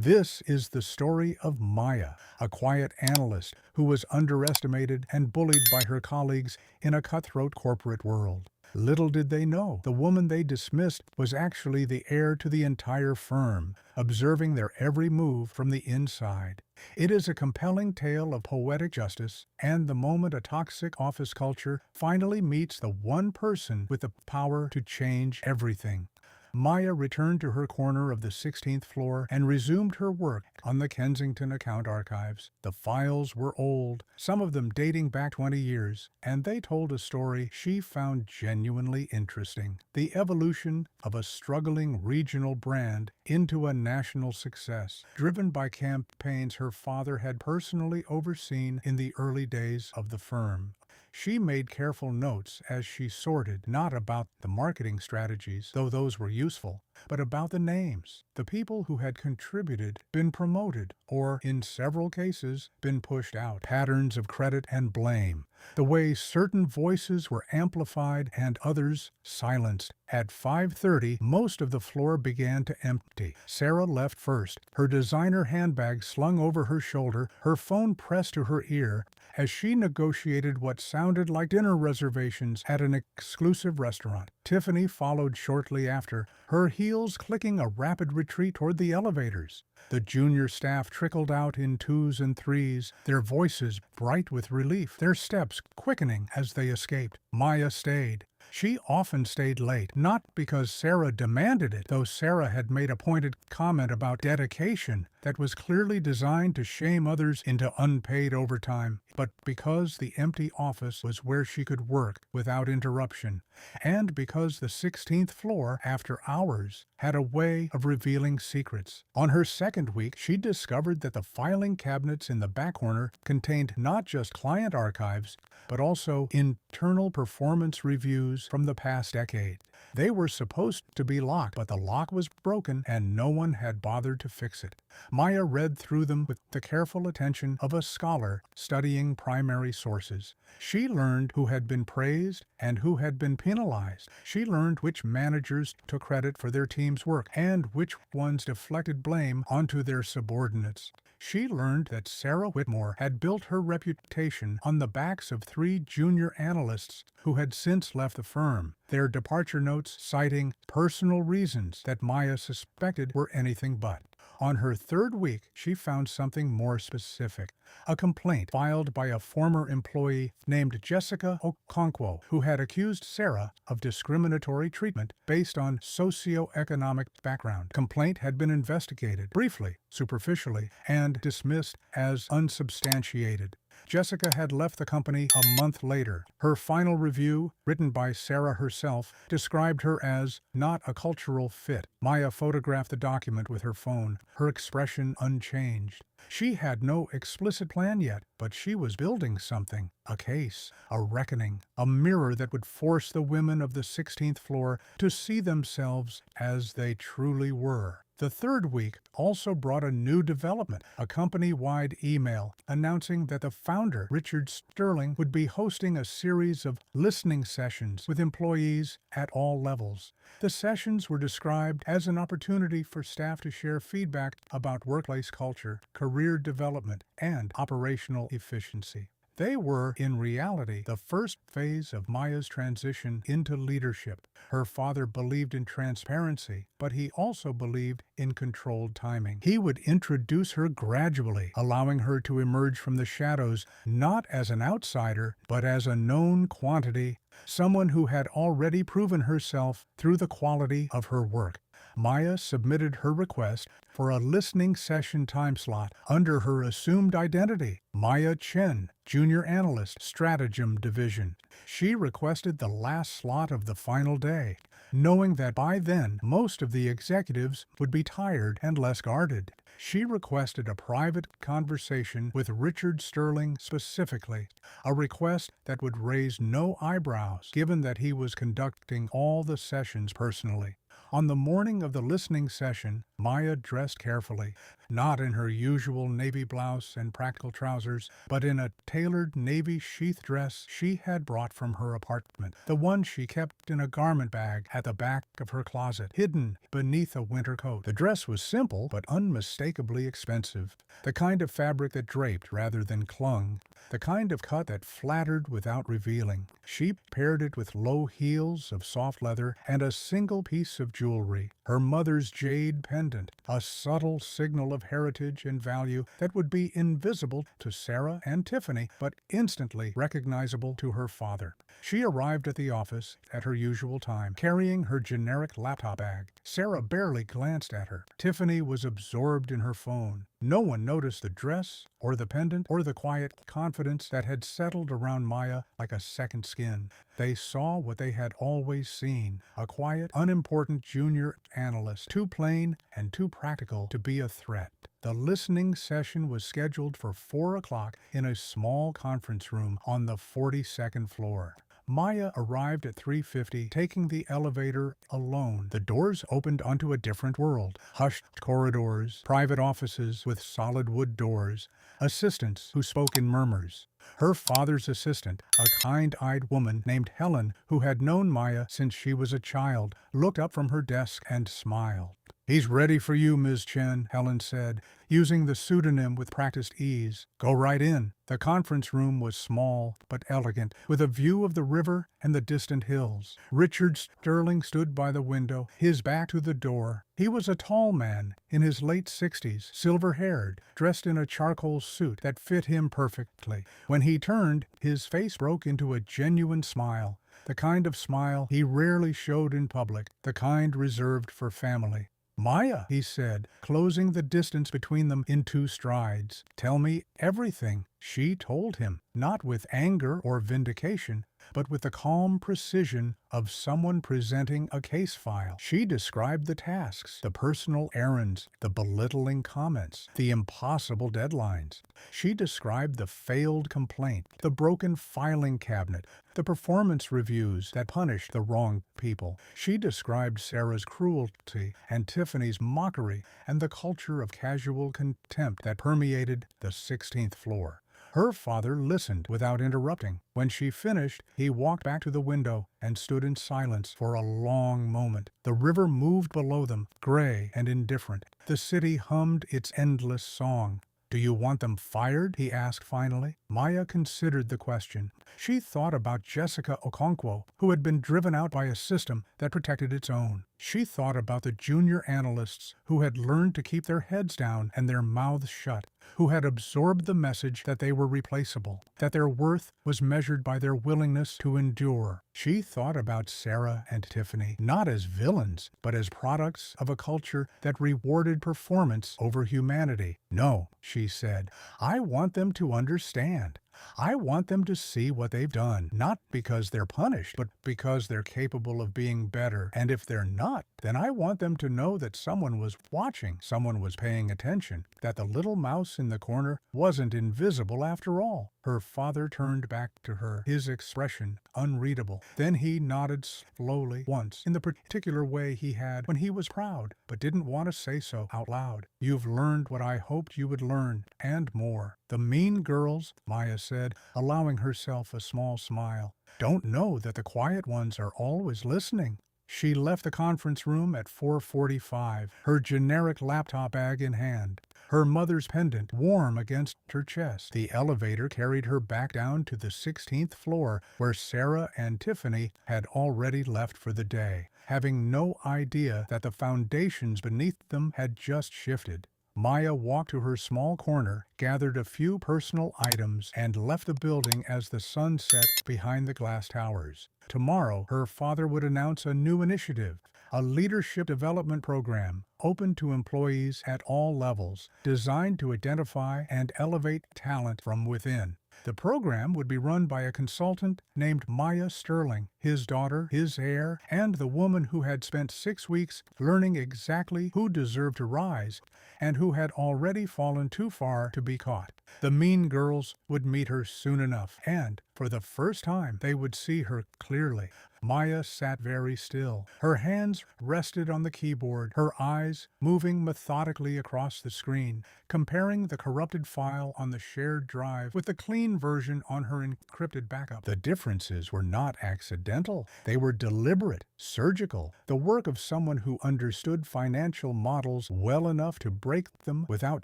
This is the story of Maya, a quiet analyst who was underestimated and bullied by her colleagues in a cutthroat corporate world. Little did they know, the woman they dismissed was actually the heir to the entire firm, observing their every move from the inside. It is a compelling tale of poetic justice and the moment a toxic office culture finally meets the one person with the power to change everything. Maya returned to her corner of the 16th floor and resumed her work on the Kensington account archives. The files were old, some of them dating back 20 years, and they told a story she found genuinely interesting. The evolution of a struggling regional brand into a national success, driven by campaigns her father had personally overseen in the early days of the firm. She made careful notes as she sorted, not about the marketing strategies, though those were useful, but about the names, the people who had contributed, been promoted, or, in several cases, been pushed out, patterns of credit and blame, the way certain voices were amplified and others silenced. At 5:30, most of the floor began to empty. Sarah left first, her designer handbag slung over her shoulder, her phone pressed to her ear, as she negotiated what sounded like dinner reservations at an exclusive restaurant. Tiffany followed shortly after, her heels clicking a rapid retreat toward the elevators. The junior staff trickled out in twos and threes, their voices bright with relief, their steps quickening as they escaped. Maya stayed. She often stayed late, not because Sarah demanded it, though Sarah had made a pointed comment about dedication that was clearly designed to shame others into unpaid overtime, but because the empty office was where she could work without interruption, and because the 16th floor, after hours, had a way of revealing secrets. On her second week, she discovered that the filing cabinets in the back corner contained not just client archives, but also internal performance reviews from the past decade. They were supposed to be locked, but the lock was broken and no one had bothered to fix it. Maya read through them with the careful attention of a scholar studying primary sources. She learned who had been praised and who had been penalized. She learned which managers took credit for their team's work and which ones deflected blame onto their subordinates. She learned that Sarah Whitmore had built her reputation on the backs of 3 junior analysts who had since left the firm, their departure notes citing personal reasons that Maya suspected were anything but. On her third week, she found something more specific, a complaint filed by a former employee named Jessica Okonkwo, who had accused Sarah of discriminatory treatment based on socioeconomic background. Complaint had been investigated, briefly, superficially, and dismissed as unsubstantiated. Jessica had left the company a month later. Her final review, written by Sarah herself, described her as not a cultural fit. Maya photographed the document with her phone, her expression unchanged. She had no explicit plan yet, but she was building something, a case, a reckoning, a mirror that would force the women of the 16th floor to see themselves as they truly were. The third week also brought a new development, a company-wide email announcing that the founder, Richard Sterling, would be hosting a series of listening sessions with employees at all levels. The sessions were described as an opportunity for staff to share feedback about workplace culture, career development, and operational efficiency. They were, in reality, the first phase of Maya's transition into leadership. Her father believed in transparency, but he also believed in controlled timing. He would introduce her gradually, allowing her to emerge from the shadows not as an outsider, but as a known quantity, someone who had already proven herself through the quality of her work. Maya submitted her request for a listening session time slot under her assumed identity, Maya Chen, Junior Analyst, Stratagem Division. She requested the last slot of the final day, knowing that by then most of the executives would be tired and less guarded. She requested a private conversation with Richard Sterling specifically, a request that would raise no eyebrows given that he was conducting all the sessions personally. On the morning of the listening session, Maya dressed carefully, not in her usual navy blouse and practical trousers, but in a tailored navy sheath dress she had brought from her apartment, the one she kept in a garment bag at the back of her closet, hidden beneath a winter coat. The dress was simple but unmistakably expensive, the kind of fabric that draped rather than clung, the kind of cut that flattered without revealing. She paired it with low heels of soft leather and a single piece of jewelry, her mother's jade pendant, a subtle signal of heritage and value that would be invisible to Sarah and Tiffany, but instantly recognizable to her father. She arrived at the office at her usual time, carrying her generic laptop bag. Sarah barely glanced at her. Tiffany was absorbed in her phone. No one noticed the dress, or the pendant, or the quiet confidence that had settled around Maya like a second skin. They saw what they had always seen, a quiet, unimportant junior analyst, too plain and too practical to be a threat. The listening session was scheduled for 4 o'clock in a small conference room on the 42nd floor. Maya arrived at 3:50, taking the elevator alone. The doors opened onto a different world. Hushed corridors, private offices with solid wood doors, assistants who spoke in murmurs. Her father's assistant, a kind-eyed woman named Helen, who had known Maya since she was a child, looked up from her desk and smiled. "He's ready for you, Ms. Chen," Helen said, using the pseudonym with practiced ease. "Go right in." The conference room was small but elegant, with a view of the river and the distant hills. Richard Sterling stood by the window, his back to the door. He was a tall man, in his late 60s, silver-haired, dressed in a charcoal suit that fit him perfectly. When he turned, his face broke into a genuine smile, the kind of smile he rarely showed in public, the kind reserved for family. "Maya," he said, closing the distance between them in 2 strides. "Tell me everything." She told him, not with anger or vindication, but with the calm precision of someone presenting a case file. She described the tasks, the personal errands, the belittling comments, the impossible deadlines. She described the failed complaint, the broken filing cabinet, the performance reviews that punished the wrong people. She described Sarah's cruelty and Tiffany's mockery and the culture of casual contempt that permeated the 16th floor. Her father listened without interrupting. When she finished, he walked back to the window and stood in silence for a long moment. The river moved below them, gray and indifferent. The city hummed its endless song. "Do you want them fired?" he asked finally. Maya considered the question. She thought about Jessica Okonkwo, who had been driven out by a system that protected its own. She thought about the junior analysts who had learned to keep their heads down and their mouths shut, who had absorbed the message that they were replaceable, that their worth was measured by their willingness to endure. She thought about Sarah and Tiffany, not as villains, but as products of a culture that rewarded performance over humanity. "No," she said, "I want them to understand. I want them to see what they've done, not because they're punished, but because they're capable of being better. And if they're not, then I want them to know that someone was watching, someone was paying attention, that the little mouse in the corner wasn't invisible after all." Her father turned back to her, his expression unreadable. Then he nodded slowly once, in the particular way he had when he was proud, but didn't want to say so out loud. "You've learned what I hoped you would learn, and more. The mean girls," Maya said, allowing herself a small smile, "don't know that the quiet ones are always listening." She left the conference room at 4:45, her generic laptop bag in hand, her mother's pendant warm against her chest. The elevator carried her back down to the 16th floor, where Sarah and Tiffany had already left for the day, having no idea that the foundations beneath them had just shifted. Maya walked to her small corner, gathered a few personal items, and left the building as the sun set behind the glass towers. Tomorrow, her father would announce a new initiative, a leadership development program open to employees at all levels, designed to identify and elevate talent from within. The program would be run by a consultant named Maya Sterling, his daughter, his heir, and the woman who had spent 6 weeks learning exactly who deserved to rise and who had already fallen too far to be caught. The mean girls would meet her soon enough, and, for the first time, they would see her clearly. Maya sat very still. Her hands rested on the keyboard, her eyes moving methodically across the screen, comparing the corrupted file on the shared drive with the clean version on her encrypted backup. The differences were not accidental. They were deliberate, surgical, the work of someone who understood financial models well enough to break them without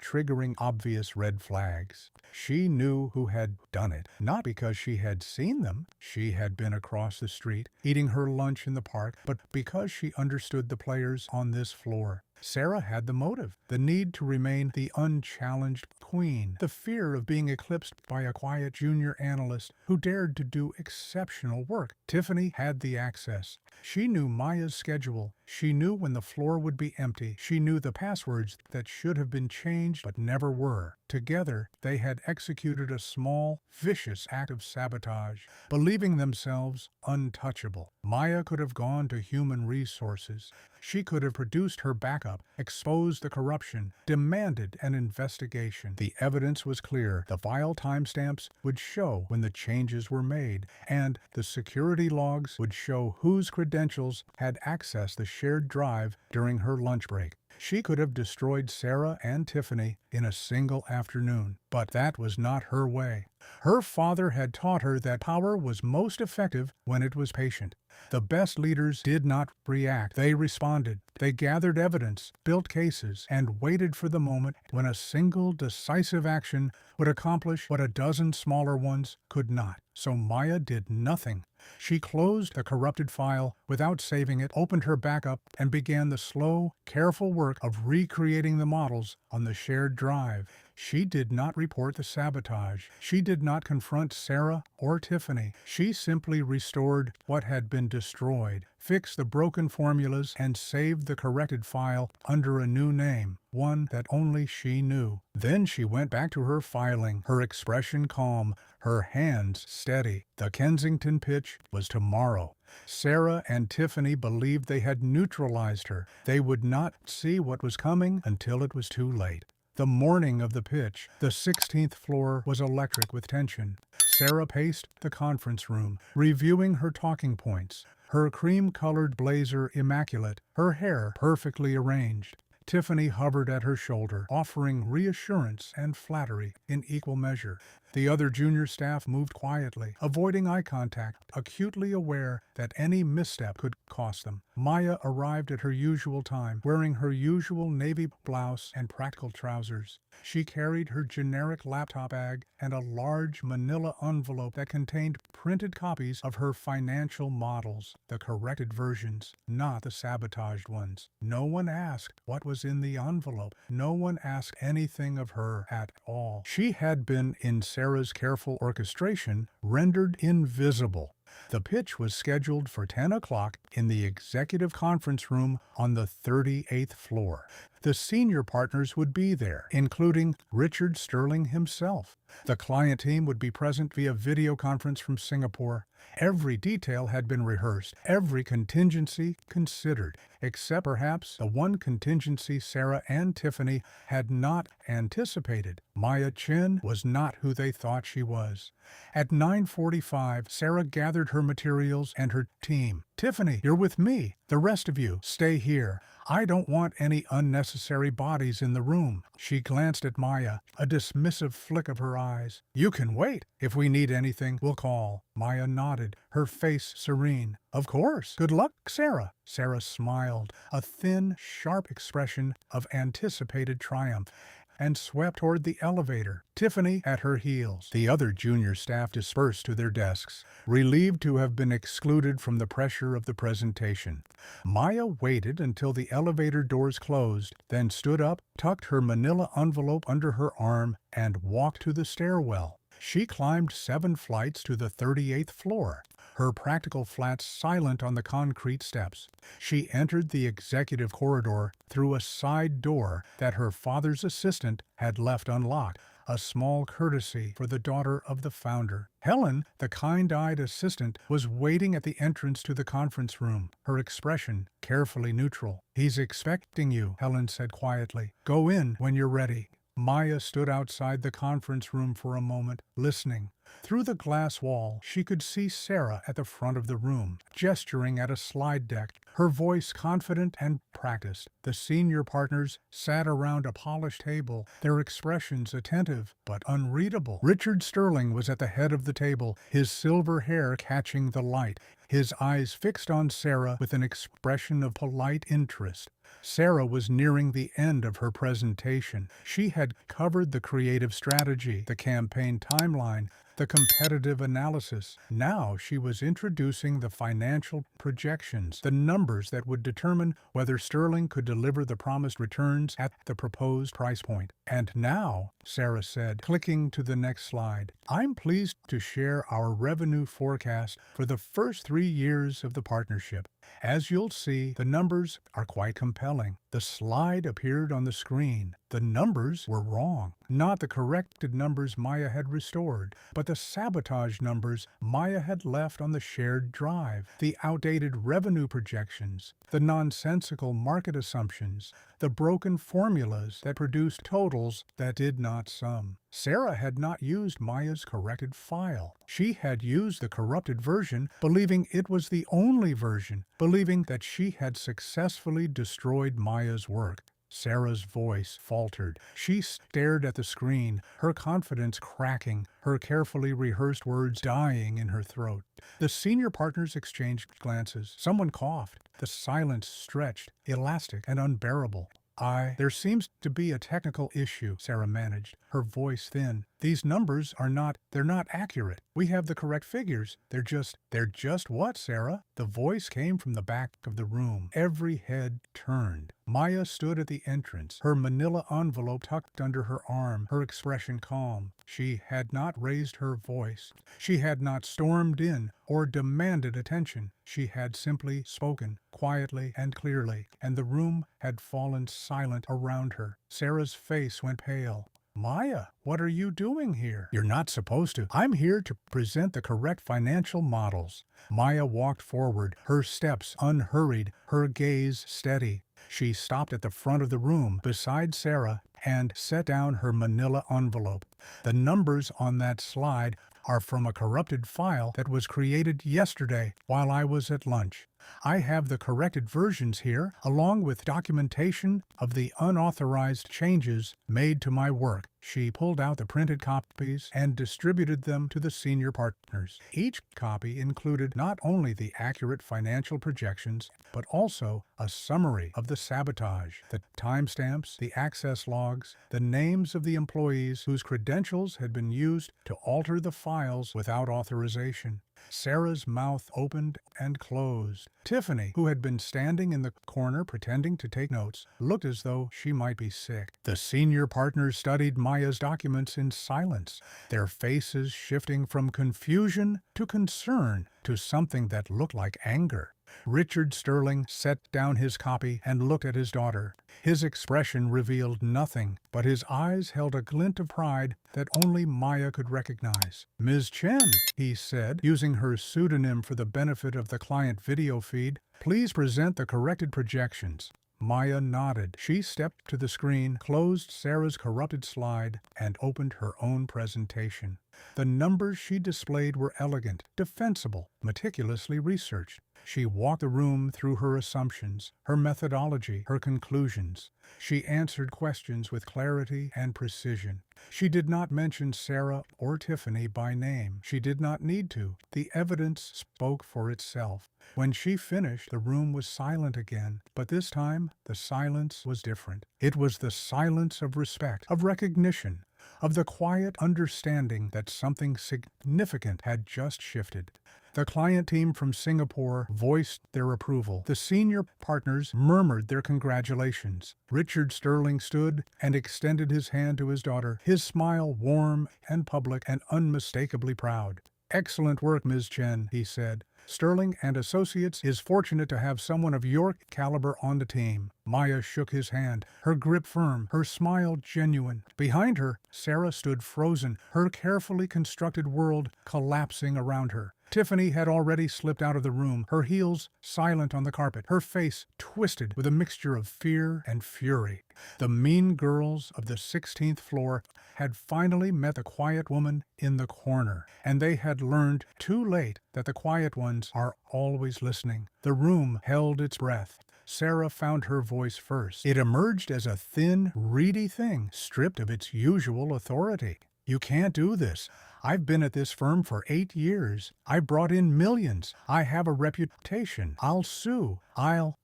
triggering obvious red flags. She knew who had done it, not because she had seen them. She had been across the street, eating her lunch in the park, but because she understood the players on this floor. Sarah had the motive, the need to remain the unchallenged queen, the fear of being eclipsed by a quiet junior analyst who dared to do exceptional work. Tiffany had the access. She knew Maya's schedule. She knew when the floor would be empty. She knew the passwords that should have been changed but never were. Together, they had executed a small, vicious act of sabotage, believing themselves untouchable. Maya could have gone to human resources. She could have produced her backup, exposed the corruption, demanded an investigation. The evidence was clear. The file timestamps would show when the changes were made, and the security logs would show whose credentials had accessed the shared drive during her lunch break. She could have destroyed Sarah and Tiffany in a single afternoon, but that was not her way. Her father had taught her that power was most effective when it was patient. The best leaders did not react. They responded. They gathered evidence, built cases, and waited for the moment when a single decisive action would accomplish what a dozen smaller ones could not. So Maya did nothing. She closed the corrupted file without saving it, opened her backup, and began the slow, careful work of recreating the models on the shared drive. She did not report the sabotage. She did not confront Sarah or Tiffany. She simply restored what had been destroyed, fixed the broken formulas, and saved the corrected file under a new name, one that only she knew. Then she went back to her filing, her expression calm, her hands steady. The Kensington pitch was tomorrow. Sarah and Tiffany believed they had neutralized her. They would not see what was coming until it was too late. The morning of the pitch, the 16th floor was electric with tension. Sarah paced the conference room, reviewing her talking points, her cream-colored blazer immaculate, her hair perfectly arranged. Tiffany hovered at her shoulder, offering reassurance and flattery in equal measure. The other junior staff moved quietly, avoiding eye contact, acutely aware that any misstep could cost them. Maya arrived at her usual time, wearing her usual navy blouse and practical trousers. She carried her generic laptop bag and a large manila envelope that contained printed copies of her financial models, the corrected versions, not the sabotaged ones. No one asked what was in the envelope. No one asked anything of her at all. She had been, in Sarah's careful orchestration, rendered invisible. The pitch was scheduled for 10 o'clock in the executive conference room on the 38th floor. The senior partners would be there, including Richard Sterling himself. The client team would be present via video conference from Singapore. Every detail had been rehearsed, every contingency considered, except perhaps the one contingency Sarah and Tiffany had not anticipated. Maya Chin was not who they thought she was. At 9:45, Sarah gathered her materials and her team. "Tiffany, you're with me. The rest of you, stay here. I don't want any unnecessary bodies in the room." She glanced at Maya, a dismissive flick of her eyes. "You can wait. If we need anything, we'll call." Maya nodded, her face serene. "Of course. Good luck, Sarah." Sarah smiled, a thin, sharp expression of anticipated triumph, and swept toward the elevator, Tiffany at her heels. The other junior staff dispersed to their desks, relieved to have been excluded from the pressure of the presentation. Maya waited until the elevator doors closed, then stood up, tucked her manila envelope under her arm, and walked to the stairwell. She climbed 7 flights to the 38th floor, her practical flats silent on the concrete steps. She entered the executive corridor through a side door that her father's assistant had left unlocked, a small courtesy for the daughter of the founder. Helen, the kind-eyed assistant, was waiting at the entrance to the conference room, her expression carefully neutral. "He's expecting you," Helen said quietly. "Go in when you're ready." Maya stood outside the conference room for a moment, listening. Through the glass wall, she could see Sarah at the front of the room, gesturing at a slide deck, her voice confident and practiced. The senior partners sat around a polished table, their expressions attentive but unreadable. Richard Sterling was at the head of the table, his silver hair catching the light, his eyes fixed on Sarah with an expression of polite interest. Sarah was nearing the end of her presentation. She had covered the creative strategy, the campaign timeline, the competitive analysis. Now she was introducing the financial projections, the numbers that would determine whether Sterling could deliver the promised returns at the proposed price point. "And now," Sarah said, clicking to the next slide, "I'm pleased to share our revenue forecast for the first 3 years of the partnership. As you'll see, the numbers are quite compelling." The slide appeared on the screen. The numbers were wrong. Not the corrected numbers Maya had restored, but the sabotage numbers Maya had left on the shared drive. The outdated revenue projections, the nonsensical market assumptions, the broken formulas that produced totals that did not sum. Sarah had not used Maya's corrected file. She had used the corrupted version, believing it was the only version, believing that she had successfully destroyed Maya's work. Sarah's voice faltered. She stared at the screen, her confidence cracking, her carefully rehearsed words dying in her throat. The senior partners exchanged glances. Someone coughed. The silence stretched, elastic and unbearable. There seems to be a technical issue," Sarah managed, her voice thin. "These numbers they're not accurate. We have the correct figures. They're just what, Sarah?" The voice came from the back of the room. Every head turned. Maya stood at the entrance, her manila envelope tucked under her arm, her expression calm. She had not raised her voice. She had not stormed in or demanded attention. She had simply spoken, quietly and clearly, and the room had fallen silent around her. Sarah's face went pale. "Maya, what are you doing here?" "You're not supposed to. I'm here to present the correct financial models." Maya walked forward, her steps unhurried, her gaze steady. She stopped at the front of the room, beside Sarah, and set down her manila envelope. "The numbers on that slide are from a corrupted file that was created yesterday while I was at lunch. I have the corrected versions here, along with documentation of the unauthorized changes made to my work." She pulled out the printed copies and distributed them to the senior partners. Each copy included not only the accurate financial projections, but also a summary of the sabotage, the timestamps, the access logs, the names of the employees whose credentials had been used to alter the files without authorization. Sarah's mouth opened and closed. Tiffany, who had been standing in the corner pretending to take notes, looked as though she might be sick. The senior partners studied Maya's documents in silence, their faces shifting from confusion to concern to something that looked like anger. Richard Sterling set down his copy and looked at his daughter. His expression revealed nothing, but his eyes held a glint of pride that only Maya could recognize. "Ms. Chen," he said, using her pseudonym for the benefit of the client video feed, "please present the corrected projections." Maya nodded. She stepped to the screen, closed Sarah's corrupted slide, and opened her own presentation. The numbers she displayed were elegant, defensible, meticulously researched. She walked the room through her assumptions, her methodology, her conclusions. She answered questions with clarity and precision. She did not mention Sarah or Tiffany by name. She did not need to. The evidence spoke for itself. When she finished, the room was silent again, but this time the silence was different. It was the silence of respect, of recognition, of the quiet understanding that something significant had just shifted. The client team from Singapore voiced their approval. The senior partners murmured their congratulations. Richard Sterling stood and extended his hand to his daughter, his smile warm and public and unmistakably proud. "Excellent work, Ms. Chen," he said. "Sterling and Associates is fortunate to have someone of your caliber on the team." Maya shook his hand, her grip firm, her smile genuine. Behind her, Sarah stood frozen, her carefully constructed world collapsing around her. Tiffany had already slipped out of the room, her heels silent on the carpet, her face twisted with a mixture of fear and fury. The mean girls of the 16th floor had finally met the quiet woman in the corner, and they had learned too late that the quiet ones are always listening. The room held its breath. Sarah found her voice first. It emerged as a thin, reedy thing, stripped of its usual authority. "You can't do this. I've been at this firm for 8 years. I brought in millions. I have a reputation. I'll sue.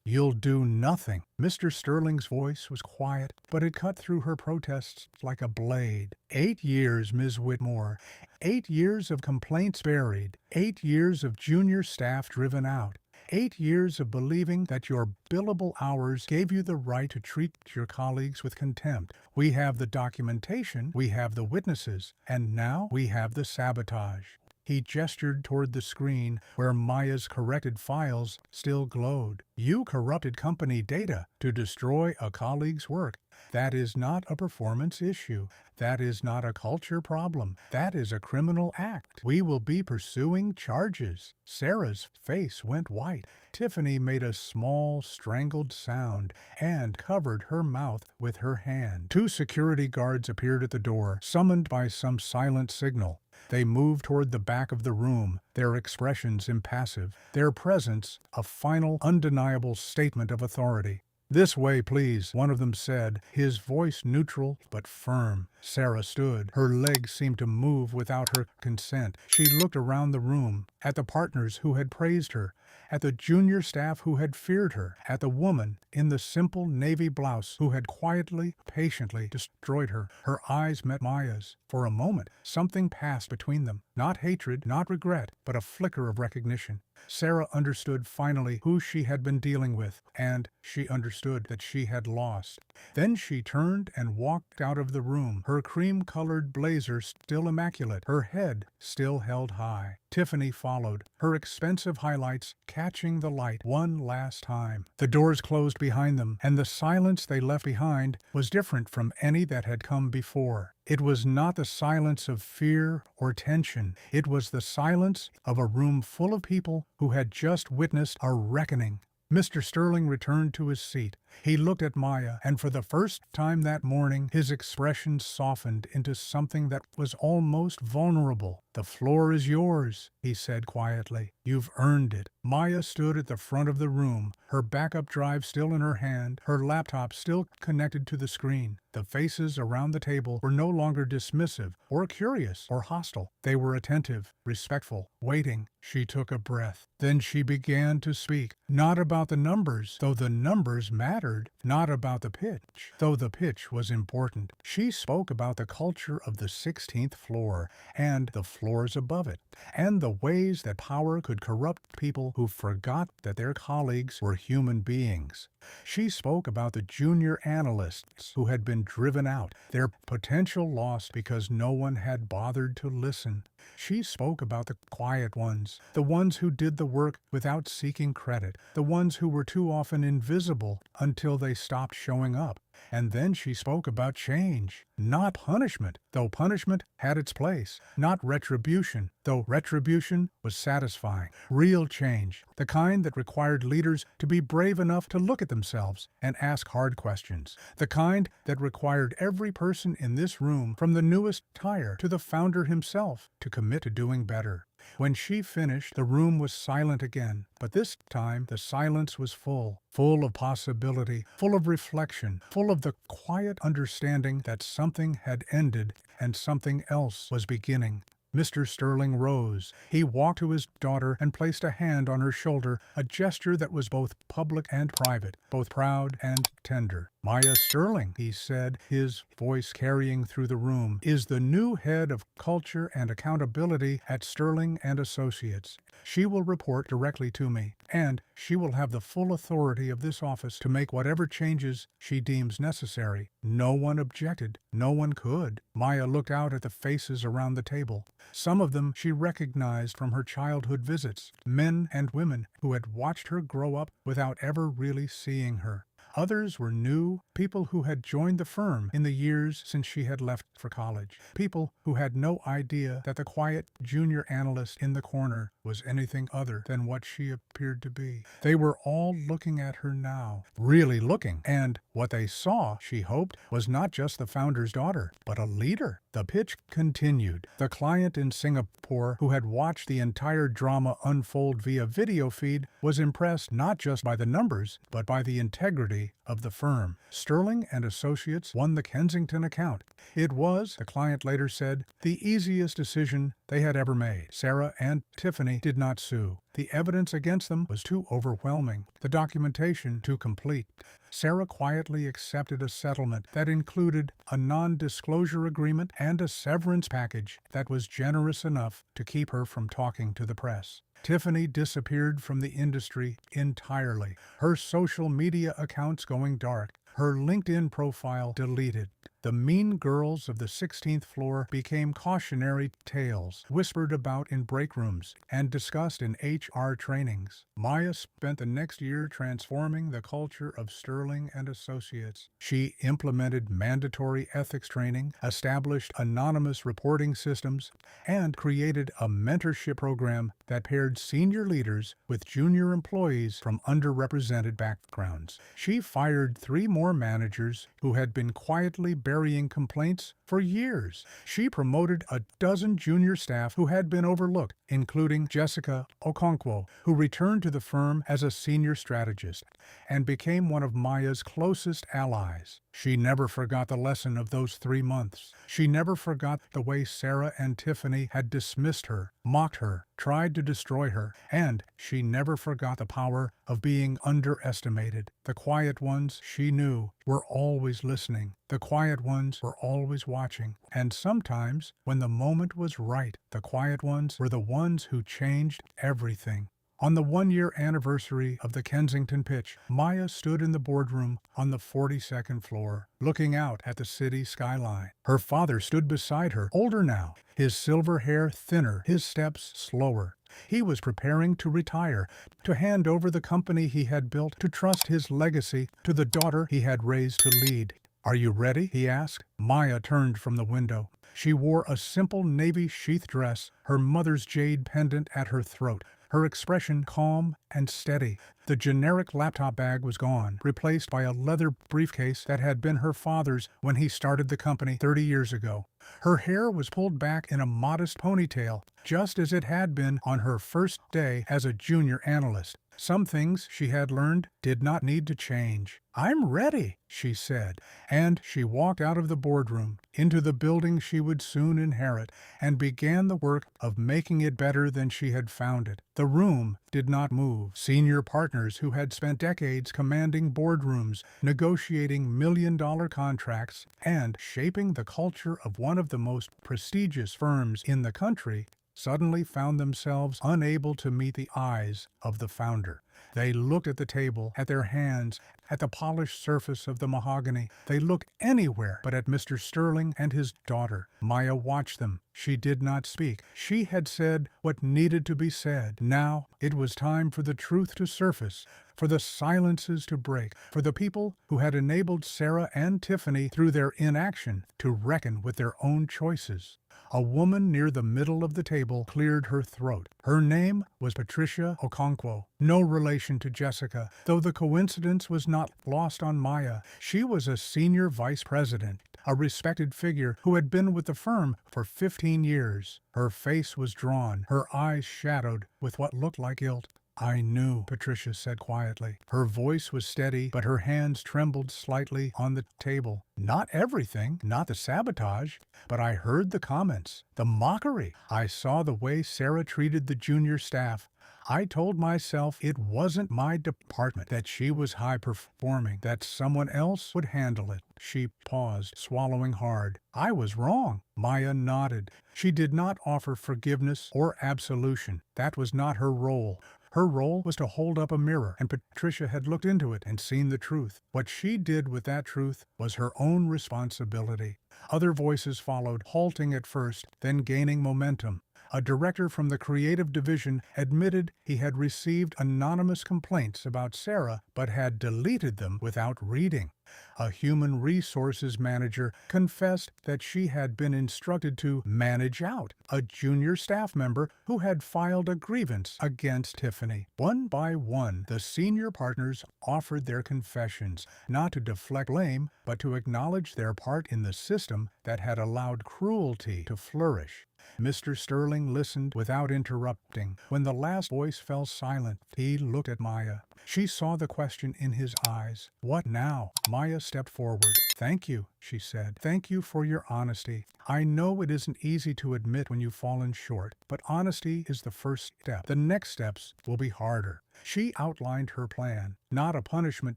You'll do nothing." Mr. Sterling's voice was quiet, but it cut through her protests like a blade. 8 years, Ms. Whitmore. 8 years of complaints buried. 8 years of junior staff driven out. 8 years of believing that your billable hours gave you the right to treat your colleagues with contempt. We have the documentation, we have the witnesses, and now we have the sabotage. He gestured toward the screen where Maya's corrected files still glowed. "You corrupted company data to destroy a colleague's work. That is not a performance issue. That is not a culture problem. That is a criminal act. We will be pursuing charges." Sarah's face went white. Tiffany made a small, strangled sound and covered her mouth with her hand. 2 security guards appeared at the door, summoned by some silent signal. They moved toward the back of the room, their expressions impassive, their presence a final, undeniable statement of authority. "This way, please," one of them said, his voice neutral but firm. Sarah stood. Her legs seemed to move without her consent. She looked around the room, at the partners who had praised her, at the junior staff who had feared her, at the woman in the simple navy blouse who had quietly, patiently destroyed her. Her eyes met Maya's. For a moment, something passed between them. Not hatred, not regret, but a flicker of recognition. Sarah understood finally who she had been dealing with, and she understood that she had lost. Then she turned and walked out of the room, her cream-colored blazer still immaculate, her head still held high. Tiffany followed, her expensive highlights catching the light one last time. The doors closed behind them, and the silence they left behind was different from any that had come before. It was not the silence of fear or tension. It was the silence of a room full of people who had just witnessed a reckoning. Mr. Sterling returned to his seat. He looked at Maya, and for the first time that morning, his expression softened into something that was almost vulnerable. "The floor is yours," he said quietly. "You've earned it." Maya stood at the front of the room, her backup drive still in her hand, her laptop still connected to the screen. The faces around the table were no longer dismissive or curious or hostile. They were attentive, respectful, waiting. She took a breath. Then she began to speak, not about the numbers, though the numbers mattered, not about the pitch, though the pitch was important. She spoke about the culture of the 16th floor and the floors above it, and the ways that power could corrupt people who forgot that their colleagues were human beings. She spoke about the junior analysts who had been driven out, their potential lost because no one had bothered to listen. She spoke about the quiet ones, the ones who did the work without seeking credit, the ones who were too often invisible until they stopped showing up. And then she spoke about change, not punishment, though punishment had its place, not retribution, though retribution was satisfying. Real change, the kind that required leaders to be brave enough to look at themselves and ask hard questions, the kind that required every person in this room, from the newest hire to the founder himself, to commit to doing better. When she finished, the room was silent again, but this time the silence was full of possibility, full of reflection, full of the quiet understanding that something had ended and something else was beginning. Mr. Sterling rose. He walked to his daughter and placed a hand on her shoulder, a gesture that was both public and private, both proud and tender. "Maya Sterling," he said, his voice carrying through the room, "is the new head of culture and accountability at Sterling and Associates. She will report directly to me, and she will have the full authority of this office to make whatever changes she deems necessary." No one objected. No one could. Maya looked out at the faces around the table. Some of them she recognized from her childhood visits, men and women who had watched her grow up without ever really seeing her. Others were new, people who had joined the firm in the years since she had left for college. People who had no idea that the quiet junior analyst in the corner was anything other than what she appeared to be. They were all looking at her now, really looking, and what they saw, she hoped, was not just the founder's daughter, but a leader. The pitch continued. The client in Singapore, who had watched the entire drama unfold via video feed, was impressed not just by the numbers, but by the integrity of the firm. Sterling and Associates won the Kensington account. It was, the client later said, the easiest decision they had ever made. Sarah and Tiffany did not sue. The evidence against them was too overwhelming, the documentation too complete. Sarah quietly accepted a settlement that included a non-disclosure agreement and a severance package that was generous enough to keep her from talking to the press. Tiffany disappeared from the industry entirely, her social media accounts going dark, her LinkedIn profile deleted. The mean girls of the 16th floor became cautionary tales, whispered about in break rooms and discussed in HR trainings. Maya spent the next year transforming the culture of Sterling and Associates. She implemented mandatory ethics training, established anonymous reporting systems, and created a mentorship program that paired senior leaders with junior employees from underrepresented backgrounds. She fired 3 more managers who had been quietly burying complaints for years. She promoted a dozen junior staff who had been overlooked, including Jessica Okonkwo, who returned to the firm as a senior strategist and became one of Maya's closest allies. She never forgot the lesson of those 3 months. She never forgot the way Sarah and Tiffany had dismissed her, mocked her, tried to destroy her, and she never forgot the power of being underestimated. The quiet ones, she knew, were always listening. The quiet ones were always watching. And sometimes, when the moment was right, the quiet ones were the ones who changed everything. On the 1-year anniversary of the Kensington pitch, Maya stood in the boardroom on the 42nd floor, looking out at the city skyline. Her father stood beside her, older now, his silver hair thinner, his steps slower. He was preparing to retire, to hand over the company he had built, to trust his legacy to the daughter he had raised to lead. "Are you ready?" he asked. Maya turned from the window. She wore a simple navy sheath dress, her mother's jade pendant at her throat, her expression calm and steady. The generic laptop bag was gone, replaced by a leather briefcase that had been her father's when he started the company 30 years ago. Her hair was pulled back in a modest ponytail, just as it had been on her first day as a junior analyst. Some things, she had learned, did not need to change. "I'm ready," she said, and she walked out of the boardroom, into the building she would soon inherit, and began the work of making it better than she had found it. The room did not move. Senior partners who had spent decades commanding boardrooms, negotiating million-dollar contracts, and shaping the culture of one of the most prestigious firms in the country suddenly found themselves unable to meet the eyes of the founder. They looked at the table, at their hands, at the polished surface of the mahogany. They looked anywhere but at Mr. Sterling and his daughter. Maya watched them. She did not speak. She had said what needed to be said. Now it was time for the truth to surface, for the silences to break, for the people who had enabled Sarah and Tiffany through their inaction to reckon with their own choices. A woman near the middle of the table cleared her throat. Her name was Patricia Okonkwo, no relation to Jessica, though the coincidence was not lost on Maya. She was a senior vice president, a respected figure who had been with the firm for 15 years. Her face was drawn, her eyes shadowed with what looked like guilt. "I knew," Patricia said quietly. Her voice was steady, but her hands trembled slightly on the table. "Not everything, not the sabotage, but I heard the comments, the mockery. I saw the way Sarah treated the junior staff. I told myself it wasn't my department, that she was high-performing, that someone else would handle it." She paused, swallowing hard. "I was wrong." Maya nodded. She did not offer forgiveness or absolution. That was not her role. Her role was to hold up a mirror, and Patricia had looked into it and seen the truth. What she did with that truth was her own responsibility. Other voices followed, halting at first, then gaining momentum. A director from the creative division admitted he had received anonymous complaints about Sarah but had deleted them without reading. A human resources manager confessed that she had been instructed to manage out a junior staff member who had filed a grievance against Tiffany. One by one, the senior partners offered their confessions, not to deflect blame, but to acknowledge their part in the system that had allowed cruelty to flourish. Mr. Sterling listened without interrupting. When the last voice fell silent, he looked at Maya. She saw the question in his eyes. "What now?" Maya stepped forward. "Thank you," she said. "Thank you for your honesty. I know it isn't easy to admit when you've fallen short, but honesty is the first step. The next steps will be harder." She outlined her plan, not a punishment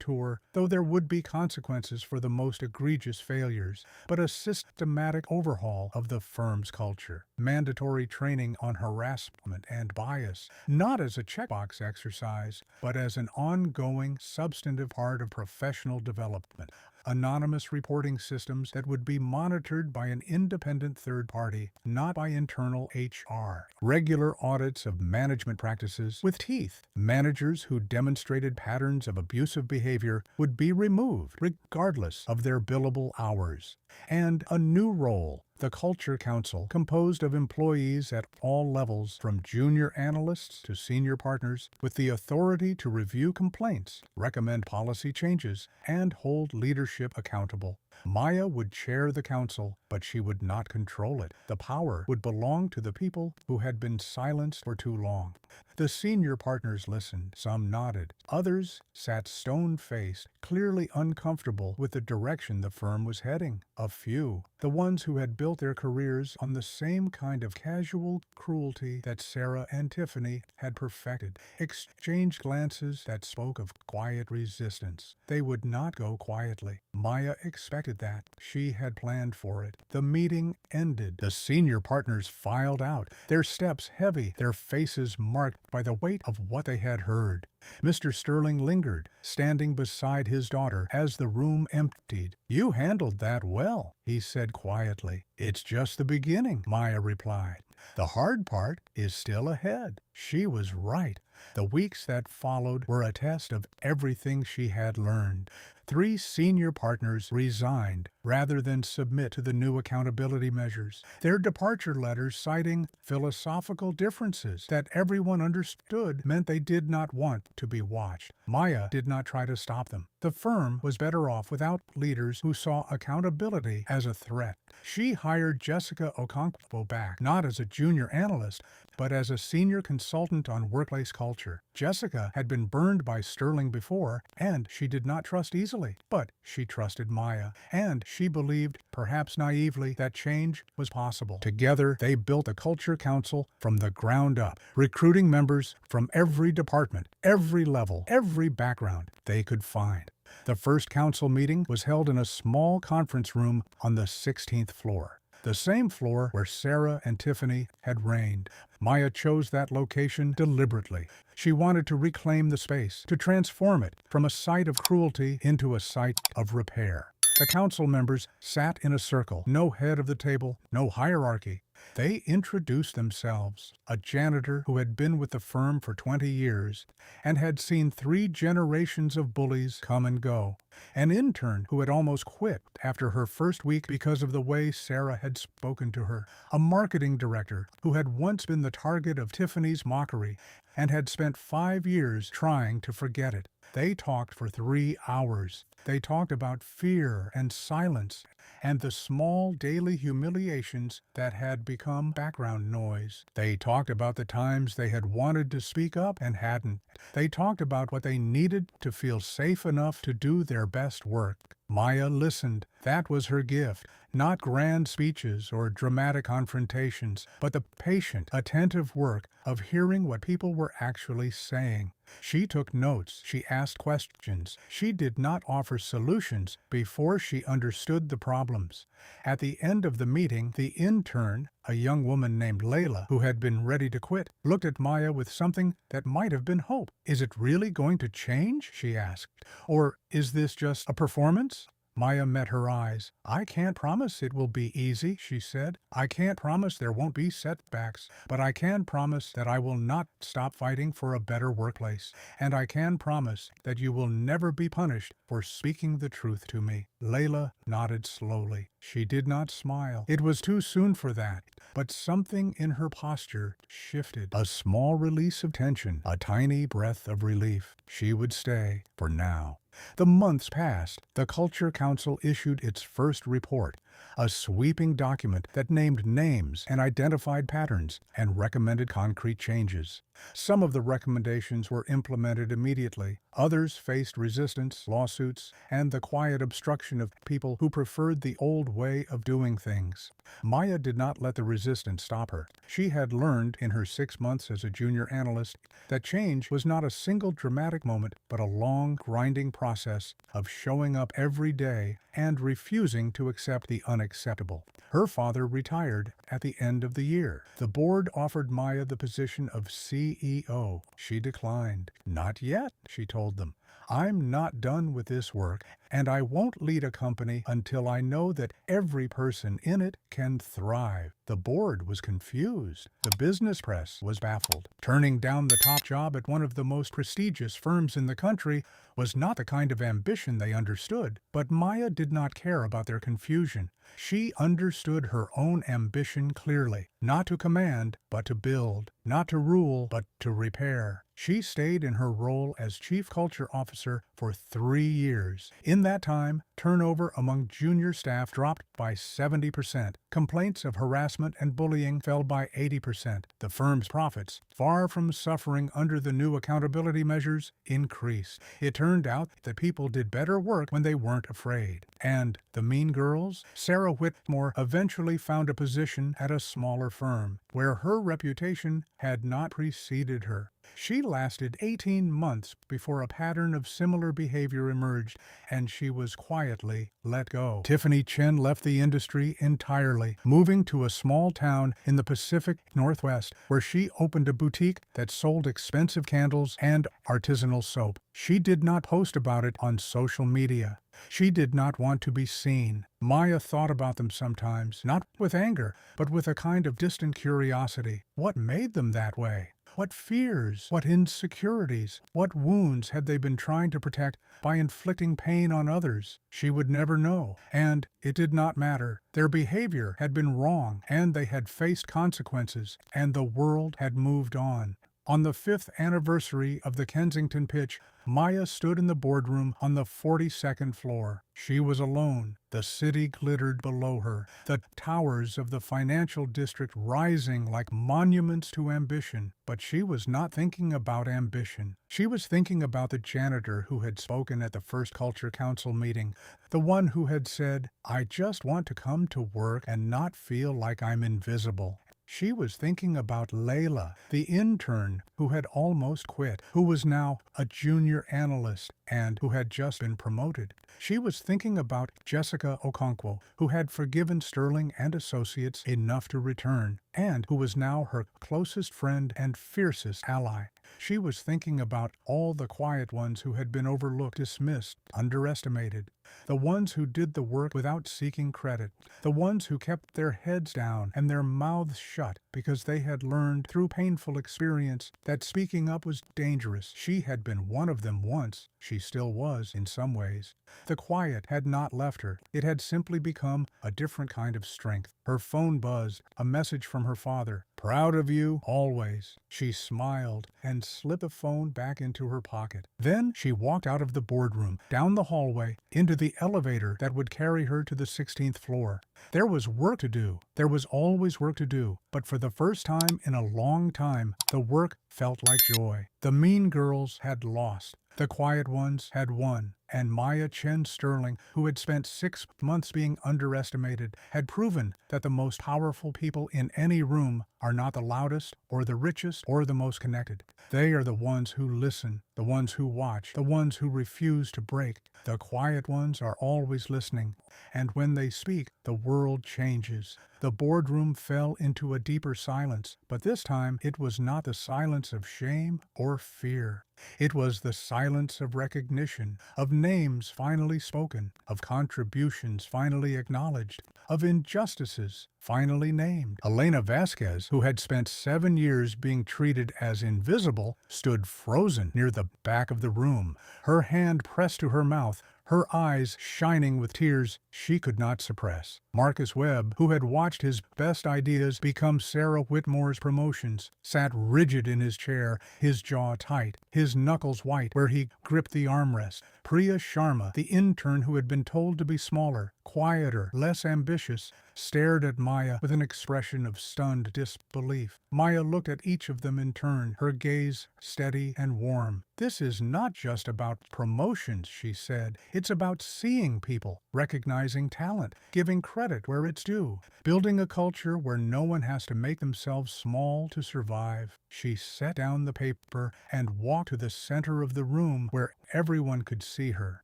tour, though there would be consequences for the most egregious failures, but a systematic overhaul of the firm's culture. Mandatory training on harassment and bias, not as a checkbox exercise, but as an ongoing, substantive part of professional development. Anonymous reporting systems that would be monitored by an independent third party, not by internal HR. Regular audits of management practices with teeth. Managers who demonstrated patterns of abusive behavior would be removed, regardless of their billable hours. And a new role, the Culture Council, composed of employees at all levels, from junior analysts to senior partners, with the authority to review complaints, recommend policy changes, and hold leadership accountable. Maya would chair the council, but she would not control it. The power would belong to the people who had been silenced for too long. The senior partners listened. Some nodded. Others sat stone-faced, clearly uncomfortable with the direction the firm was heading. A few, the ones who had built their careers on the same kind of casual cruelty that Sarah and Tiffany had perfected, exchanged glances that spoke of quiet resistance. They would not go quietly. Maya expected that. She had planned for it. The meeting ended. The senior partners filed out, their steps heavy, their faces marked by the weight of what they had heard. Mr. Sterling lingered, standing beside his daughter as the room emptied. "You handled that well," he said quietly. "It's just the beginning," Maya replied. "The hard part is still ahead." She was right. The weeks that followed were a test of everything she had learned. 3 senior partners resigned rather than submit to the new accountability measures, their departure letters citing philosophical differences that everyone understood meant they did not want to be watched. Maya did not try to stop them. The firm was better off without leaders who saw accountability as a threat. She hired Jessica Okonkwo back, not as a junior analyst, but as a senior consultant on workplace culture. Jessica had been burned by Sterling before, and she did not trust easily. But she trusted Maya, and she believed, perhaps naively, that change was possible. Together, they built a culture council from the ground up, recruiting members from every department, every level, every background they could find. The first council meeting was held in a small conference room on the 16th floor. The same floor where Sarah and Tiffany had reigned. Maya chose that location deliberately. She wanted to reclaim the space, to transform it from a site of cruelty into a site of repair. The council members sat in a circle, no head of the table, no hierarchy. They introduced themselves, a janitor who had been with the firm for 20 years and had seen 3 generations of bullies come and go, an intern who had almost quit after her first week because of the way Sarah had spoken to her, a marketing director who had once been the target of Tiffany's mockery and had spent 5 years trying to forget it. They talked for 3 hours. They talked about fear and silence and the small daily humiliations that had become background noise. They talked about the times they had wanted to speak up and hadn't. They talked about what they needed to feel safe enough to do their best work. Maya listened. That was her gift. Not grand speeches or dramatic confrontations, but the patient, attentive work of hearing what people were actually saying. She took notes. She asked questions. She did not offer solutions before she understood the problems. At the end of the meeting, the intern, a young woman named Layla, who had been ready to quit, looked at Maya with something that might have been hope. "Is it really going to change?" she asked. "Or is this just a performance?" Maya met her eyes. "I can't promise it will be easy," she said. "I can't promise there won't be setbacks, but I can promise that I will not stop fighting for a better workplace. And I can promise that you will never be punished for speaking the truth to me." Layla nodded slowly. She did not smile. It was too soon for that. But something in her posture shifted. A small release of tension, a tiny breath of relief. She would stay, for now. The months passed. The Culture Council issued its first report, a sweeping document that named names and identified patterns and recommended concrete changes. Some of the recommendations were implemented immediately. Others faced resistance, lawsuits, and the quiet obstruction of people who preferred the old way of doing things. Maya did not let the resistance stop her. She had learned in her 6 months as a junior analyst that change was not a single dramatic moment, but a long, grinding process of showing up every day and refusing to accept the unacceptable. Her father retired at the end of the year. The board offered Maya the position of CEO. She declined. "Not yet," she told them. "I'm not done with this work, and I won't lead a company until I know that every person in it can thrive." The board was confused. The business press was baffled. Turning down the top job at one of the most prestigious firms in the country was not the kind of ambition they understood, but Maya did not care about their confusion. She understood her own ambition clearly, not to command, but to build, not to rule, but to repair. She stayed in her role as Chief Culture Officer for 3 years. In that time, turnover among junior staff dropped by 70%. Complaints of harassment and bullying fell by 80%. The firm's profits, far from suffering under the new accountability measures, increased. It turned out that people did better work when they weren't afraid. And the mean girls? Sarah Whitmore eventually found a position at a smaller firm, where her reputation had not preceded her. She lasted 18 months before a pattern of similar behavior emerged, and she was quietly let go. Tiffany Chen left the industry entirely, moving to a small town in the Pacific Northwest, where she opened a boutique that sold expensive candles and artisanal soap. She did not post about it on social media. She did not want to be seen. Maya thought about them sometimes, not with anger, but with a kind of distant curiosity. What made them that way? What fears, what insecurities, what wounds had they been trying to protect by inflicting pain on others? She would never know, and it did not matter. Their behavior had been wrong, and they had faced consequences, and the world had moved on. On the 5th anniversary of the Kensington pitch, Maya stood in the boardroom on the 42nd floor. She was alone. The city glittered below her, the towers of the financial district rising like monuments to ambition. But she was not thinking about ambition. She was thinking about the janitor who had spoken at the first Culture Council meeting, the one who had said, "I just want to come to work and not feel like I'm invisible." She was thinking about Layla, the intern who had almost quit, who was now a junior analyst, and who had just been promoted. She was thinking about Jessica Okonkwo, who had forgiven Sterling and Associates enough to return, and who was now her closest friend and fiercest ally. She was thinking about all the quiet ones who had been overlooked, dismissed, underestimated. The ones who did the work without seeking credit. The ones who kept their heads down and their mouths shut because they had learned through painful experience that speaking up was dangerous. She had been one of them once. She still was, in some ways. The quiet had not left her. It had simply become a different kind of strength. Her phone buzzed, a message from her father. "Proud of you, always." She smiled and slipped the phone back into her pocket. Then she walked out of the boardroom, down the hallway, into the elevator that would carry her to the 16th floor. There was work to do. There was always work to do. But for the first time in a long time, the work felt like joy. The mean girls had lost. The quiet ones had won, and Maya Chen Sterling, who had spent 6 months being underestimated, had proven that the most powerful people in any room are not the loudest or the richest or the most connected. They are the ones who listen, the ones who watch, the ones who refuse to break. The quiet ones are always listening, and when they speak, the world changes. The boardroom fell into a deeper silence, but this time it was not the silence of shame or fear. It was the silence of recognition, of names finally spoken, of contributions finally acknowledged, of injustices finally named. Elena Vasquez, who had spent 7 years being treated as invisible, stood frozen near the back of the room, her hand pressed to her mouth, her eyes shining with tears she could not suppress. Marcus Webb, who had watched his best ideas become Sarah Whitmore's promotions, sat rigid in his chair, his jaw tight, his knuckles white where he gripped the armrest. Priya Sharma, the intern who had been told to be smaller, quieter, less ambitious, stared at Maya with an expression of stunned disbelief. Maya looked at each of them in turn, her gaze steady and warm. "This is not just about promotions," she said. "It's about seeing people, recognizing talent, giving credit where it's due, building a culture where no one has to make themselves small to survive." She set down the paper and walked to the center of the room where everyone could see her.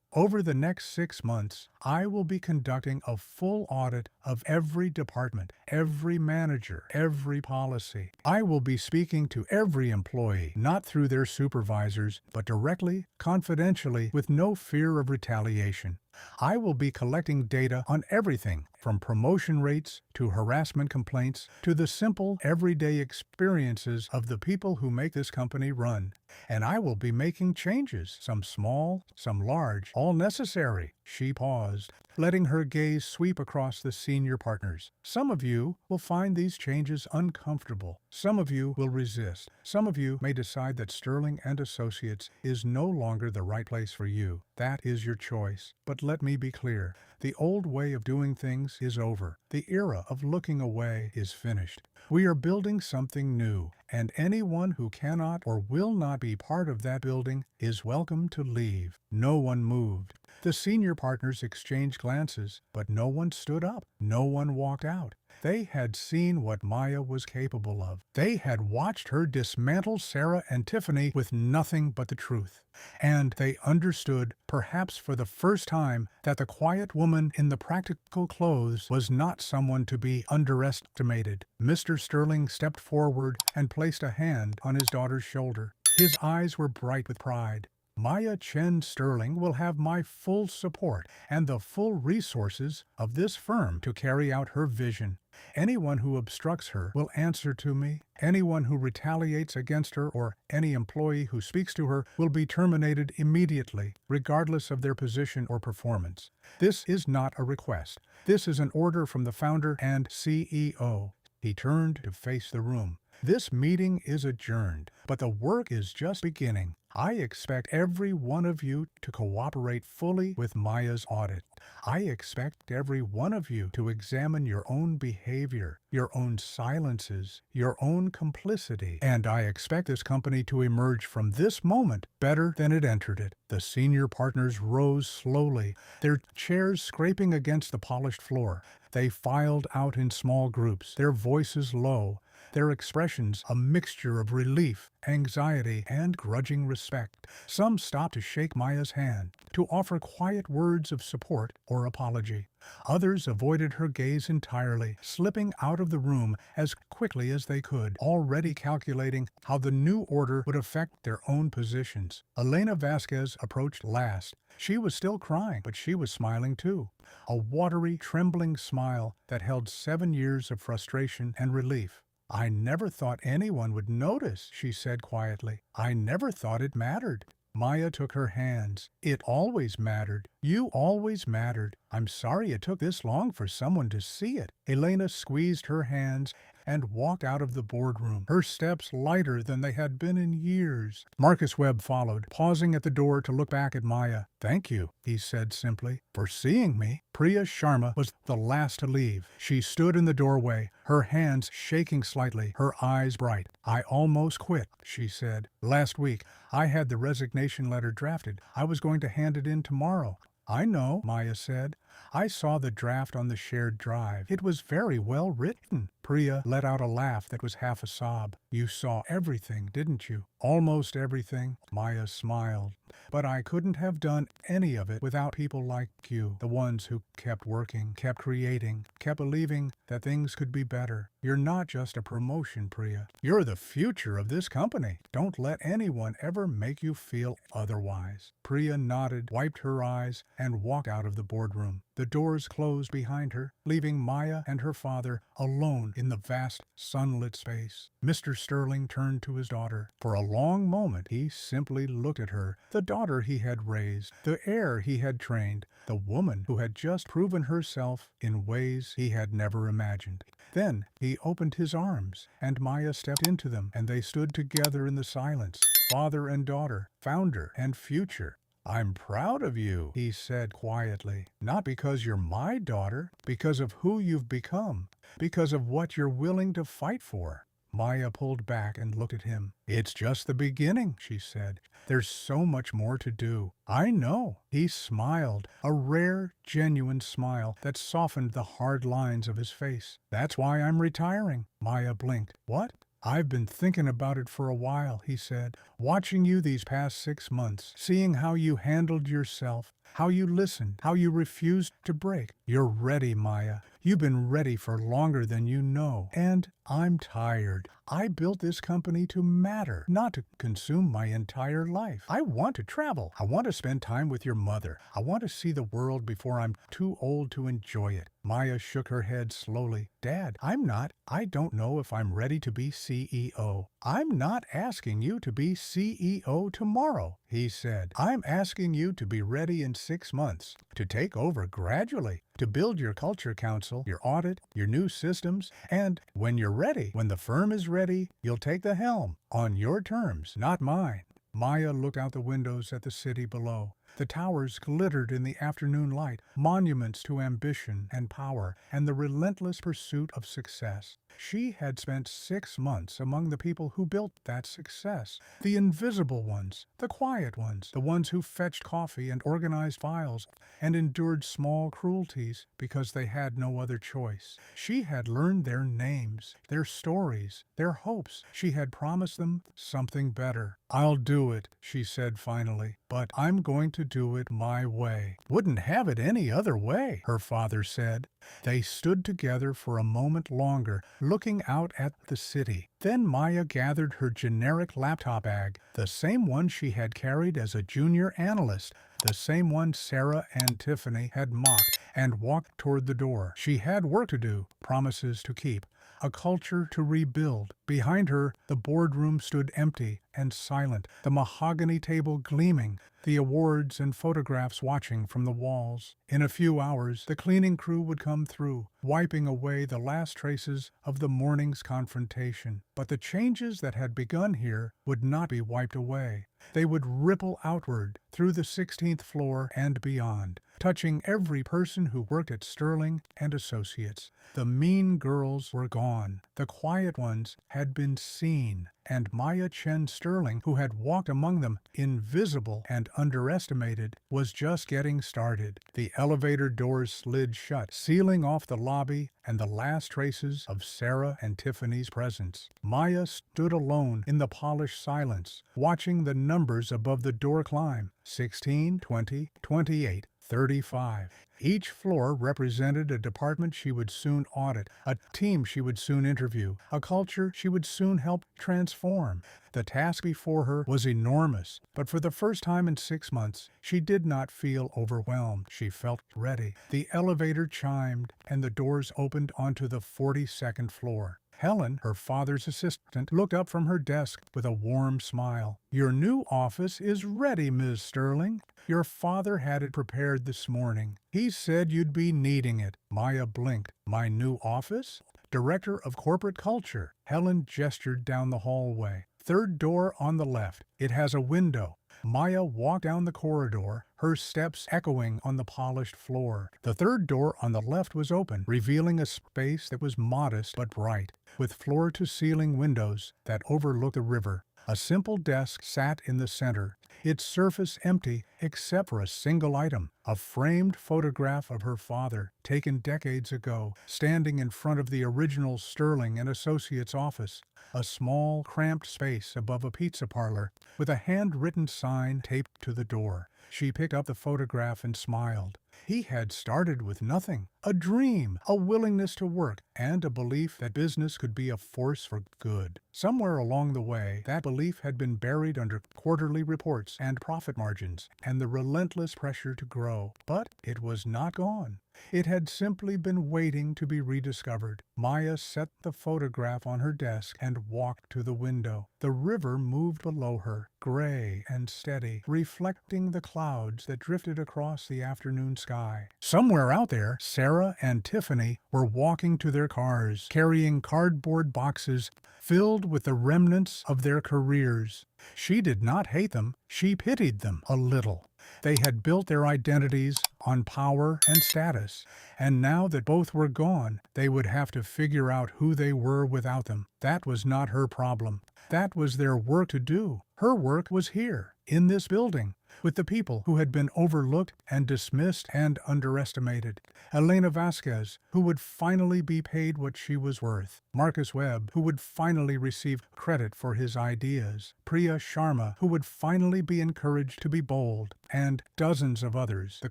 "Over the next 6 months, I will be conducting a full audit of every department, every manager, every policy. I will be speaking to every employee, not through their supervisors, but directly, confidentially, with no fear of retaliation. I will be collecting data on everything, from promotion rates to harassment complaints to the simple, everyday experiences of the people who make this company run. And I will be making changes, some small, some large, all necessary." She paused, letting her gaze sweep across the senior partners. "Some of you will find these changes uncomfortable. Some of you will resist. Some of you may decide that Sterling and Associates is no longer the right place for you. That is your choice. But let me be clear. The old way of doing things is over. The era of looking away is finished. We are building something new, and anyone who cannot or will not be part of that building is welcome to leave." No one moved. The senior partners exchanged glances, but no one stood up. No one walked out. They had seen what Maya was capable of. They had watched her dismantle Sarah and Tiffany with nothing but the truth. And they understood, perhaps for the first time, that the quiet woman in the practical clothes was not someone to be underestimated. Mr. Sterling stepped forward and placed a hand on his daughter's shoulder. His eyes were bright with pride. "Maya Chen Sterling will have my full support and the full resources of this firm to carry out her vision. Anyone who obstructs her will answer to me. Anyone who retaliates against her or any employee who speaks to her will be terminated immediately, regardless of their position or performance. This is not a request. This is an order from the founder and CEO." He turned to face the room. "This meeting is adjourned, but the work is just beginning. I expect every one of you to cooperate fully with Maya's audit. I expect every one of you to examine your own behavior, your own silences, your own complicity, and I expect this company to emerge from this moment better than it entered it." The senior partners rose slowly, their chairs scraping against the polished floor. They filed out in small groups, their voices low, their expressions a mixture of relief, anxiety, and grudging respect. Some stopped to shake Maya's hand, to offer quiet words of support or apology. Others avoided her gaze entirely, slipping out of the room as quickly as they could, already calculating how the new order would affect their own positions. Elena Vasquez approached last. She was still crying, but she was smiling too. A watery, trembling smile that held 7 years of frustration and relief. "I never thought anyone would notice," she said quietly. "I never thought it mattered." Maya took her hands. "It always mattered. You always mattered. I'm sorry it took this long for someone to see it." Elena squeezed her hands and walked out of the boardroom, her steps lighter than they had been in years. Marcus Webb followed, pausing at the door to look back at Maya. "Thank you," he said simply, "for seeing me." Priya Sharma was the last to leave. She stood in the doorway, her hands shaking slightly, her eyes bright. "I almost quit," she said. "Last week, I had the resignation letter drafted. I was going to hand it in tomorrow." "I know," Maya said. "I saw the draft on the shared drive. It was very well written." Priya let out a laugh that was half a sob. "You saw everything, didn't you?" "Almost everything," Maya smiled. But I couldn't have done any of it without people like you, the ones who kept working, kept creating, kept believing that things could be better. You're not just a promotion, Priya. You're the future of this company. Don't let anyone ever make you feel otherwise." Priya nodded, wiped her eyes, and walked out of the boardroom. The doors closed behind her, leaving Maya and her father alone in the vast, sunlit space. Mr. Sterling turned to his daughter. For a long moment he simply looked at her, the daughter he had raised, the heir he had trained, the woman who had just proven herself in ways he had never imagined. Then he opened his arms, and Maya stepped into them, and they stood together in the silence, father and daughter, founder and future. "I'm proud of you," he said quietly. "Not because you're my daughter, because of who you've become, because of what you're willing to fight for." Maya pulled back and looked at him. "It's just the beginning," she said. "There's so much more to do." "I know." He smiled, a rare, genuine smile that softened the hard lines of his face. "That's why I'm retiring." Maya blinked. "What?" "I've been thinking about it for a while," he said. "Watching you these past 6 months, seeing how you handled yourself, how you listened, how you refused to break. You're ready, Maya. You've been ready for longer than you know. And I'm tired. I built this company to matter, not to consume my entire life. I want to travel. I want to spend time with your mother. I want to see the world before I'm too old to enjoy it." Maya shook her head slowly. "Dad, I don't know if I'm ready to be CEO. I'm not asking you to be CEO tomorrow," he said. "I'm asking you to be ready in 6 months, to take over gradually, to build your culture council, your audit, your new systems, and when you're ready, when the firm is ready, you'll take the helm, on your terms, not mine." Maya looked out the windows at the city below. The towers glittered in the afternoon light, monuments to ambition and power and the relentless pursuit of success. She had spent 6 months among the people who built that success, the invisible ones, the quiet ones, the ones who fetched coffee and organized files and endured small cruelties because they had no other choice. She had learned their names, their stories, their hopes. She had promised them something better. "I'll do it," she said finally, "but I'm going to do it my way." "Wouldn't have it any other way," her father said. They stood together for a moment longer, looking out at the city. Then Maya gathered her generic laptop bag, the same one she had carried as a junior analyst, the same one Sarah and Tiffany had mocked, and walked toward the door. She had work to do, promises to keep, a culture to rebuild. Behind her, the boardroom stood empty and silent, the mahogany table gleaming, the awards and photographs watching from the walls. In a few hours, the cleaning crew would come through, wiping away the last traces of the morning's confrontation. But the changes that had begun here would not be wiped away. They would ripple outward through the 16th floor and beyond, touching every person who worked at Sterling and Associates. The mean girls were gone. The quiet ones had been seen, and Maya Chen Sterling, who had walked among them, invisible and underestimated, was just getting started. The elevator doors slid shut, sealing off the lobby and the last traces of Sarah and Tiffany's presence. Maya stood alone in the polished silence, watching the numbers above the door climb: 16, 20, 28, 35. Each floor represented a department she would soon audit, a team she would soon interview, a culture she would soon help transform. The task before her was enormous, but for the first time in 6 months, she did not feel overwhelmed. She felt ready. The elevator chimed, and the doors opened onto the 42nd floor. Helen, her father's assistant, looked up from her desk with a warm smile. "Your new office is ready, Ms. Sterling. Your father had it prepared this morning. He said you'd be needing it." Maya blinked. "My new office?" "Director of Corporate Culture." Helen gestured down the hallway. "Third door on the left. It has a window." Maya walked down the corridor, her steps echoing on the polished floor. The third door on the left was open, revealing a space that was modest but bright, with floor-to-ceiling windows that overlooked the river. A simple desk sat in the center, its surface empty except for a single item, a framed photograph of her father, taken decades ago, standing in front of the original Sterling and Associates office, a small, cramped space above a pizza parlor, with a handwritten sign taped to the door. She picked up the photograph and smiled. He had started with nothing, a dream, a willingness to work, and a belief that business could be a force for good. Somewhere along the way, that belief had been buried under quarterly reports and profit margins, and the relentless pressure to grow. But it was not gone. It had simply been waiting to be rediscovered. Maya set the photograph on her desk and walked to the window. The river moved below her, gray and steady, reflecting the clouds that drifted across the afternoon sky. Somewhere out there, Sarah and Tiffany were walking to their cars, carrying cardboard boxes filled with the remnants of their careers. She did not hate them, she pitied them a little. They had built their identities on power and status, and now that both were gone, they would have to figure out who they were without them. That was not her problem. That was their work to do. Her work was here, in this building, with the people who had been overlooked and dismissed and underestimated. Elena Vasquez, who would finally be paid what she was worth. Marcus Webb, who would finally receive credit for his ideas. Priya Sharma, who would finally be encouraged to be bold. And dozens of others, the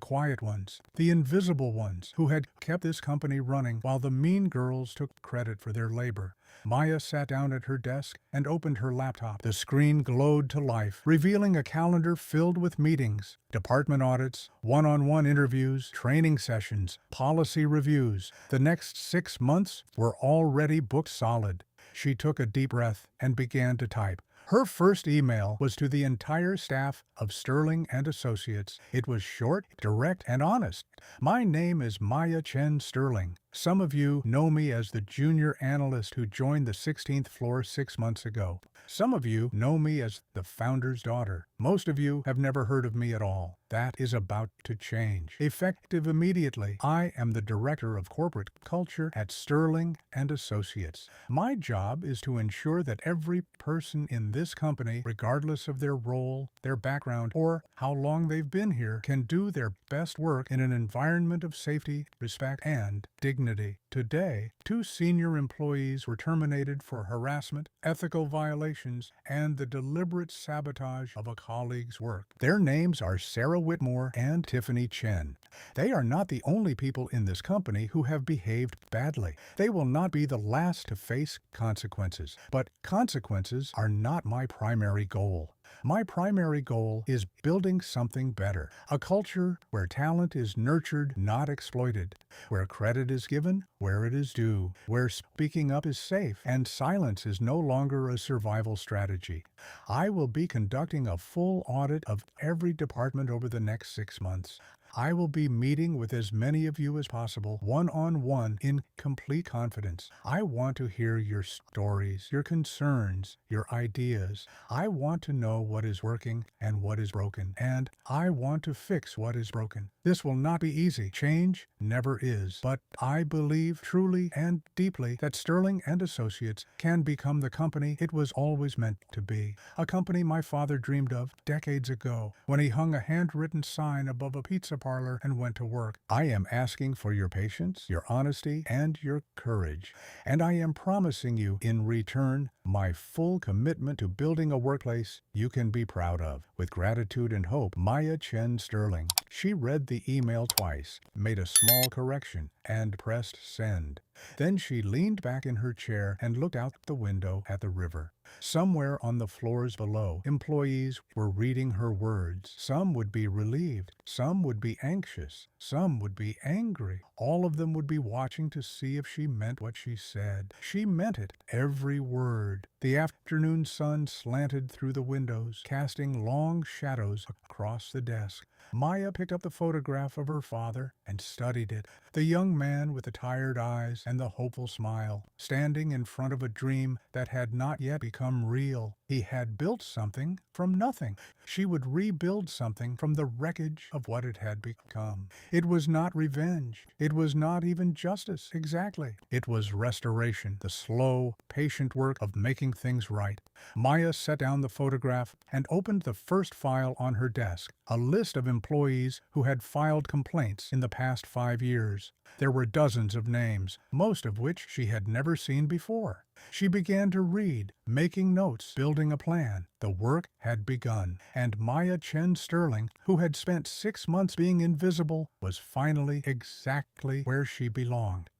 quiet ones, the invisible ones, who had kept this company running while the mean girls took credit for their labor. Maya sat down at her desk and opened her laptop. The screen glowed to life, revealing a calendar filled with meetings, department audits, one-on-one interviews, training sessions, policy reviews. The next 6 months were already booked solid. She took a deep breath and began to type. Her first email was to the entire staff of Sterling and Associates. It was short, direct, and honest. My name is Maya Chen Sterling. Some of you know me as the junior analyst who joined the 16th floor 6 months ago. Some of you know me as the founder's daughter. Most of you have never heard of me at all. That is about to change. Effective immediately, I am the Director of Corporate Culture at Sterling and Associates. My job is to ensure that every person in this company, regardless of their role, their background, or how long they've been here, can do their best work in an environment of safety, respect, and dignity. Today, 2 senior employees were terminated for harassment, ethical violations, and the deliberate sabotage of a colleague's work. Their names are Sarah Whitmore and Tiffany Chen. They are not the only people in this company who have behaved badly. They will not be the last to face consequences, but consequences are not my primary goal. My primary goal is building something better, a culture where talent is nurtured, not exploited, where credit is given where it is due, where speaking up is safe and silence is no longer a survival strategy. I will be conducting a full audit of every department over the next 6 months. I will be meeting with as many of you as possible, one-on-one, in complete confidence. I want to hear your stories, your concerns, your ideas. I want to know what is working and what is broken, and I want to fix what is broken. This will not be easy. Change never is. But I believe truly and deeply that Sterling and Associates can become the company it was always meant to be. A company my father dreamed of decades ago when he hung a handwritten sign above a pizza parlor and went to work. I am asking for your patience, your honesty, and your courage. And I am promising you in return my full commitment to building a workplace you can be proud of. With gratitude and hope, Maya Chen Sterling. She read the email twice, made a small correction, and pressed send. Then she leaned back in her chair and looked out the window at the river. Somewhere on the floors below, employees were reading her words. Some would be relieved, some would be anxious, some would be angry. All of them would be watching to see if she meant what she said. She meant it, every word. The afternoon sun slanted through the windows, casting long shadows across the desk. Maya picked up the photograph of her father and studied it. The young man with the tired eyes and the hopeful smile, standing in front of a dream that had not yet become real. He had built something from nothing. She would rebuild something from the wreckage of what it had become. It was not revenge. It was not even justice, exactly. It was restoration, the slow, patient work of making things right. Maya set down the photograph and opened the first file on her desk, a list of employees who had filed complaints in the past 5 years. There were dozens of names, most of which she had never seen before. She began to read, making notes, building a plan. The work had begun, and Maya Chen Sterling, who had spent 6 months being invisible, was finally exactly where she belonged.